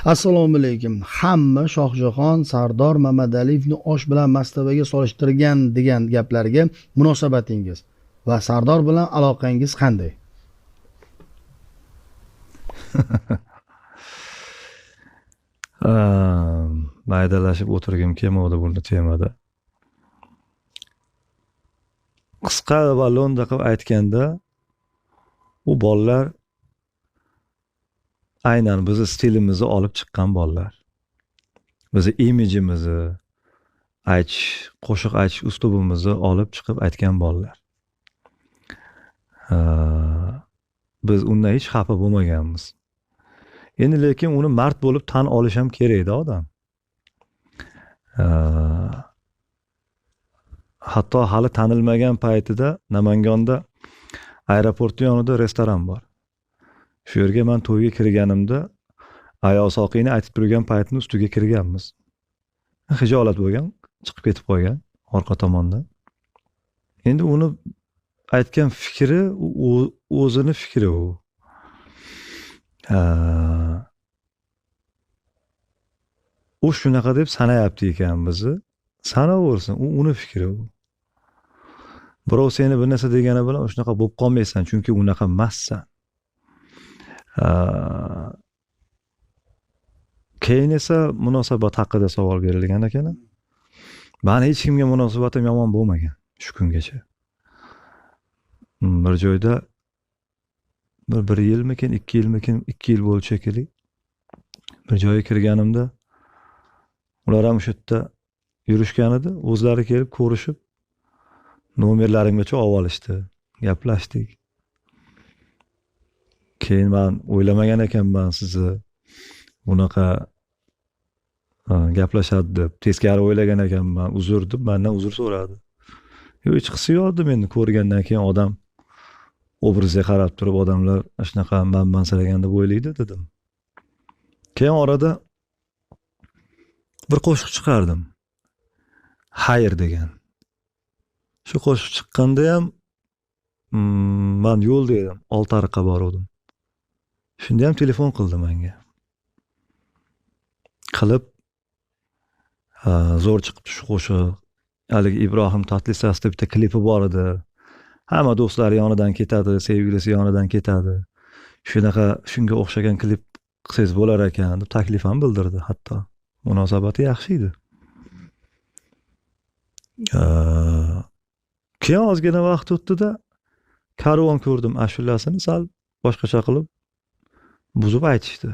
Assalomu alaykum. Hamma Shohjahon Sardor Mamadaliyevni osh bilan mastavaga solishtirgan degan gaplarga munosabatingiz va Sardor bilan aloqangiz qanday? Maydalashib o'tirgim kelmadi buni temada. Qisqa va lo'nda qilib aytganda, u bolalar aynan bizni stilimizni olib chiqqan bolalar. Bizni imijimizni, qo'shiq aytish uslubimizni olib chiqib aytgan bolalar. Biz undan hech xafa bo'lmaganmiz. Endi lekin uni mard bo'lib tan olish ham kerak-da odam. Hatto hali tanilmagan paytida Namangonda aeroport yonida restoran bor. Shu yerga men to'yga kirganimda ayol soqiyni aytib turgan paytni ustiga kirganmiz. Hijolat bo'lgan, chiqib ketib qolgan orqa tomondan. Endi uni aytgan fikri o'zini fikri u. U shunaqa deb sanayapti ekan bizni. Sanaversin, u uni fikri u. Birov seni bir narsa degani bilan shunaqa bo'lib qolmaysan, chunki unaqa emassan. Keyin esa munosabat haqida savol berilgan ekan. Meni hech kimga munosabatim yomon bo'lmagan shu kungacha. Bir joyda bir yilmikin, 2 yilmikin, 2 yil bo'ldi shekilli. Bir joyga kirganimda ular ham o'sha yerda yurishgan edi, o'zlari kelib ko'rishib nomerlarimgacha olib olishdi, gaplashdik. Keyin men o'ylamagan ekanman sizni bunaqa gaplashadi deb. Teskari o'ylagan ekanman, uzr deb mendan uzr so'radi. Hech qisi yo'q edi meni ko'rgandan keyin odam obrazga qarab turib odamlar shunaqa man saragan deb o'ylaydi dedim. Keyin orada bir qo'shiq chiqardim. Xayr degan. Shu qo'shiq chiqqanda ham men yo'lda edim, Oltiariqqa bordim. Shunda ham telefon qildi menga. Qilib zo'r chiqibdi shu qo'shiq. Haligi Ibrohim Tatlisasida bitta klipi bor edi. Hamma do'stlari yonidan ketadi, sevgilisi yonidan ketadi. Shunga o'xshagan klip qilsangiz bo'lar ekan deb taklif ham bildirdi hatto. Munosabati yaxshi edi. Keyin ozgina vaqt o'tdi-da, Karvon ko'rdim ashulasini sal boshqacha qilib buzib aytishdi.